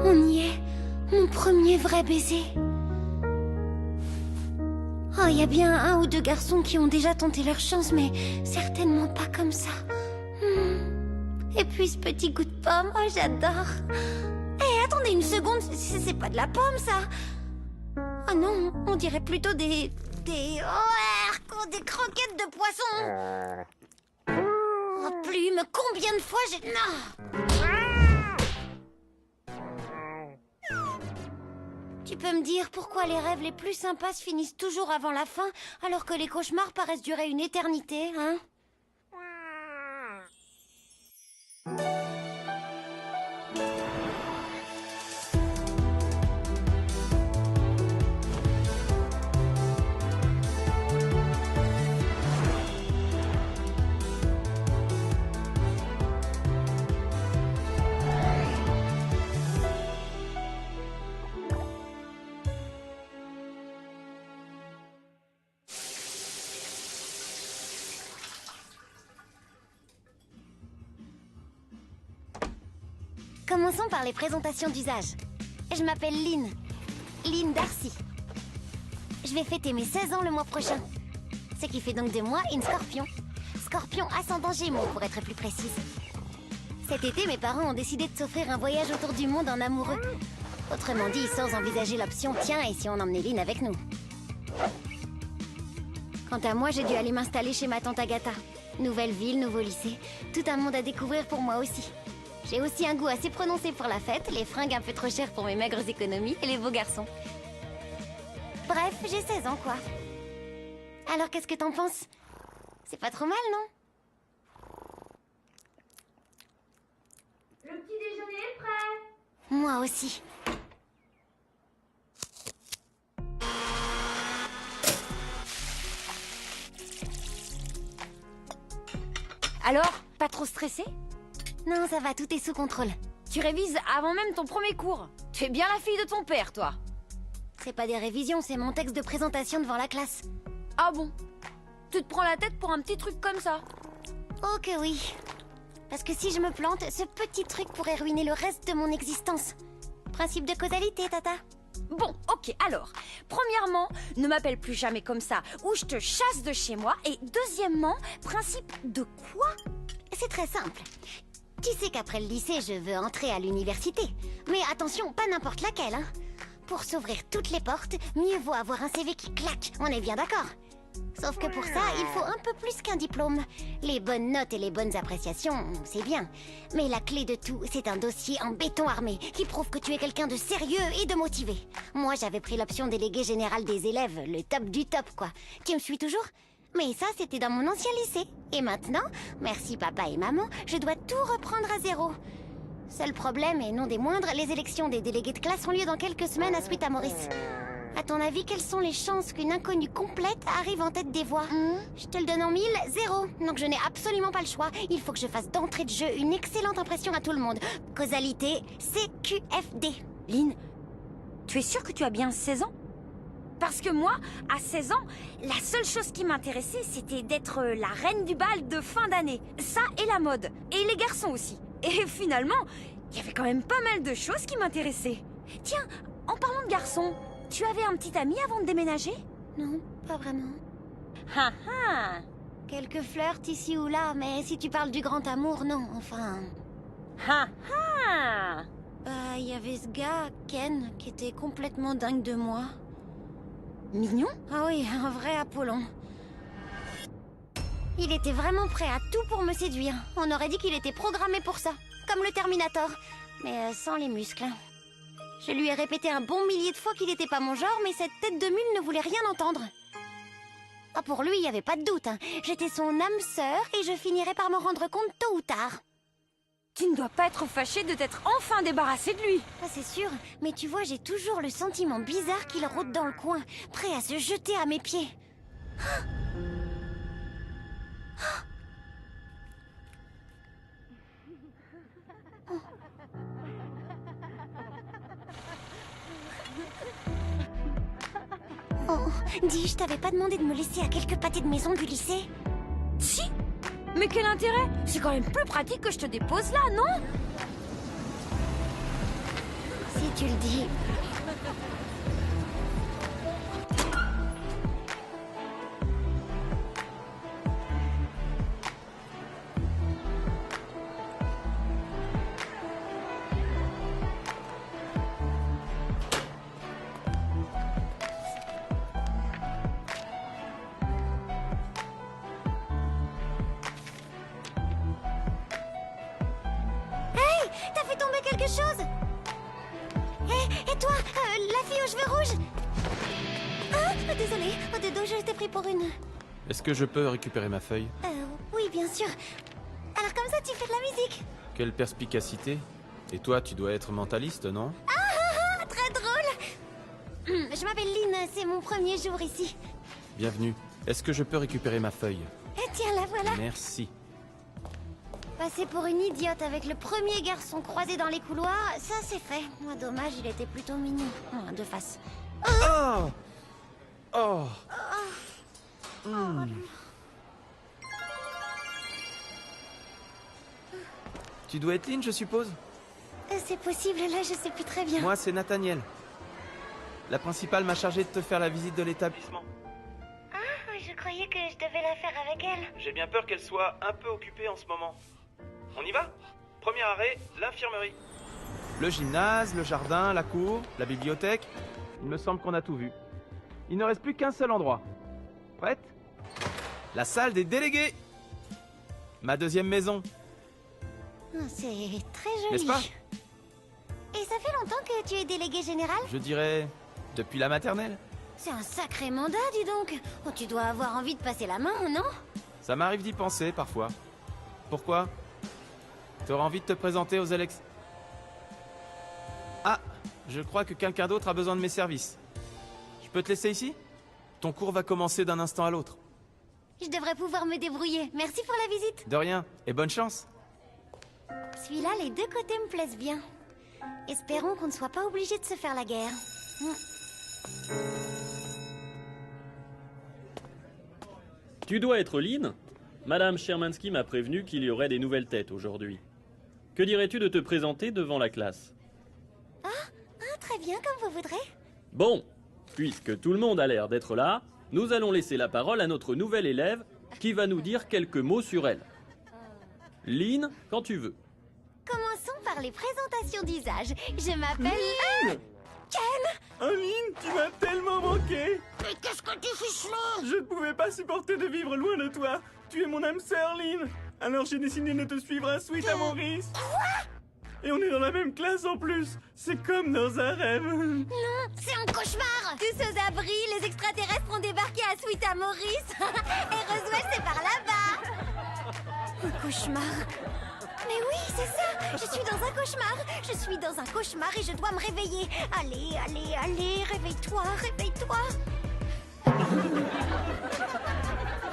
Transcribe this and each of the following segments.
On y est. Mon premier vrai baiser. Oh, il y a bien un ou deux garçons qui ont déjà tenté leur chance, mais certainement pas comme ça. Et puis ce petit goût de pomme, oh j'adore. Eh, attendez une seconde, c'est pas de la pomme ça. Ah non, on dirait plutôt des croquettes de poisson. Oh plume, combien de fois j'ai... Non. Tu peux me dire pourquoi les rêves les plus sympas se finissent toujours avant la fin, alors que les cauchemars paraissent durer une éternité, hein? Commençons par les présentations d'usage. Je m'appelle Lynn. Lynn Darcy. Je vais fêter mes 16 ans le mois prochain. Ce qui fait donc de moi une scorpion. Scorpion ascendant Gémeaux, pour être plus précise. Cet été, mes parents ont décidé de s'offrir un voyage autour du monde en amoureux. Autrement dit, sans envisager l'option « Tiens, et si on emmenait Lynn avec nous ?» Quant à moi, j'ai dû aller m'installer chez ma tante Agatha. Nouvelle ville, nouveau lycée. Tout un monde à découvrir pour moi aussi. J'ai aussi un goût assez prononcé pour la fête, les fringues un peu trop chères pour mes maigres économies et les beaux garçons. Bref, j'ai 16 ans, quoi. Alors, qu'est-ce que t'en penses? C'est pas trop mal, non? Le petit déjeuner est prêt. Moi aussi. Alors, pas trop stressé? Non, ça va, tout est sous contrôle. Tu révises avant même ton premier cours. Tu es bien la fille de ton père, toi. C'est pas des révisions, c'est mon texte de présentation devant la classe. Ah bon? Tu te prends la tête pour un petit truc comme ça? Oh que oui. Parce que si je me plante, ce petit truc pourrait ruiner le reste de mon existence. Principe de causalité, Tata. Bon, ok, alors, premièrement, ne m'appelle plus jamais comme ça, ou je te chasse de chez moi, et deuxièmement, principe de quoi? C'est très simple. Tu sais qu'après le lycée, je veux entrer à l'université. Mais attention, pas n'importe laquelle, hein. Pour s'ouvrir toutes les portes, mieux vaut avoir un CV qui claque, on est bien d'accord. Sauf que pour ça, il faut un peu plus qu'un diplôme. Les bonnes notes et les bonnes appréciations, c'est bien. Mais la clé de tout, c'est un dossier en béton armé qui prouve que tu es quelqu'un de sérieux et de motivé. Moi, j'avais pris l'option délégué général des élèves, le top du top, quoi. Tu me suis toujours ? Mais ça, c'était dans mon ancien lycée. Et maintenant, merci papa et maman, je dois tout reprendre à zéro. Seul problème, et non des moindres, les élections des délégués de classe ont lieu dans quelques semaines à Suite à Maurice. À ton avis, quelles sont les chances qu'une inconnue complète arrive en tête des voix? Je te le donne en 1000, 0. Donc je n'ai absolument pas le choix. Il faut que je fasse d'entrée de jeu une excellente impression à tout le monde. Causalité, CQFD. Lynn, tu es sûre que tu as bien 16 ans? Parce que moi, à 16 ans, la seule chose qui m'intéressait, c'était d'être la reine du bal de fin d'année. Ça et la mode. Et les garçons aussi. Et finalement, il y avait quand même pas mal de choses qui m'intéressaient. Tiens, en parlant de garçons, tu avais un petit ami avant de déménager? Non, pas vraiment. Ah ah! Quelques flirts ici ou là, mais si tu parles du grand amour, non, enfin... Ah ah! Il y avait ce gars, Ken, qui était complètement dingue de moi. Mignon? Ah oui, un vrai Apollon. Il était vraiment prêt à tout pour me séduire. On aurait dit qu'il était programmé pour ça, comme le Terminator, mais sans les muscles. Je lui ai répété un bon millier de fois qu'il n'était pas mon genre, mais cette tête de mule ne voulait rien entendre. Ah, pour lui, il n'y avait pas de doute, hein. J'étais son âme sœur et je finirais par m'en rendre compte tôt ou tard. Tu ne dois pas être fâché de t'être enfin débarrassé de lui. Ah, c'est sûr, mais tu vois, j'ai toujours le sentiment bizarre qu'il rôde dans le coin, prêt à se jeter à mes pieds. Oh, dis, je t'avais pas demandé de me laisser à quelques pâtés de maison du lycée? Si? Mais quel intérêt? C'est quand même plus pratique que je te dépose là, non? Si tu le dis. Hey, t'as fait tomber quelque chose? Et toi, la fille aux cheveux rouges? Ah, désolée, au dodo, je t'ai pris pour une... Est-ce que je peux récupérer ma feuille? Oui, bien sûr. Alors comme ça, tu fais de la musique? Quelle perspicacité. Et toi, tu dois être mentaliste, non? Ah, très drôle. Je m'appelle Lynn, c'est mon premier jour ici. Bienvenue. Est-ce que je peux récupérer ma feuille? Tiens, la voilà. Merci. Passer pour une idiote avec le premier garçon croisé dans les couloirs, ça c'est fait. Moi, dommage, il était plutôt mignon. De face. Oh! Oh! Tu dois être Lynn, je suppose? C'est possible, là je sais plus très bien. Moi, c'est Nathaniel. La principale m'a chargé de te faire la visite de l'établissement. Ah, je croyais que je devais la faire avec elle. J'ai bien peur qu'elle soit un peu occupée en ce moment. On y va? Premier arrêt, l'infirmerie. Le gymnase, le jardin, la cour, la bibliothèque. Il me semble qu'on a tout vu. Il ne reste plus qu'un seul endroit. Prête? La salle des délégués. Ma deuxième maison. C'est très joli. N'est-ce pas? Et ça fait longtemps que tu es délégué général? Je dirais depuis la maternelle. C'est un sacré mandat, dis donc. Oh, tu dois avoir envie de passer la main, non? Ça m'arrive d'y penser parfois. Pourquoi? T'auras envie de te présenter aux Alex? Ah, je crois que quelqu'un d'autre a besoin de mes services. Je peux te laisser ici? Ton cours va commencer d'un instant à l'autre. Je devrais pouvoir me débrouiller. Merci pour la visite. De rien, et bonne chance. Celui-là, les deux côtés me plaisent bien. Espérons qu'on ne soit pas obligé de se faire la guerre. Tu dois être Lynn? Madame Shermansky m'a prévenu qu'il y aurait des nouvelles têtes aujourd'hui. Que dirais-tu de te présenter devant la classe? Très bien, comme vous voudrez. Bon, puisque tout le monde a l'air d'être là, nous allons laisser la parole à notre nouvelle élève qui va nous dire quelques mots sur elle. Lynn, quand tu veux. Commençons par les présentations d'usage. Je m'appelle... Lynn, tu m'as tellement manqué! Mais qu'est-ce que tu fiches là? Je ne pouvais pas supporter de vivre loin de toi. Tu es mon âme sœur, Lynn. Alors j'ai décidé de te suivre à Suite à Maurice. Et on est dans la même classe en plus. C'est comme dans un rêve. Non, c'est un cauchemar. Tous aux abris, les extraterrestres ont débarqué à Suite à Maurice. Et Roswell, c'est par là-bas. Un cauchemar. Mais oui, c'est ça. Je suis dans un cauchemar. Je suis dans un cauchemar et je dois me réveiller. Allez, allez, allez, réveille-toi, réveille-toi.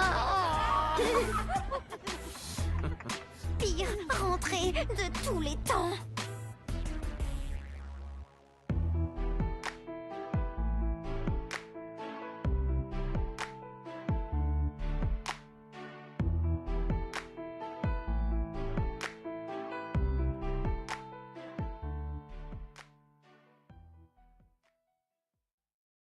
Oh. Pire rentrée de tous les temps.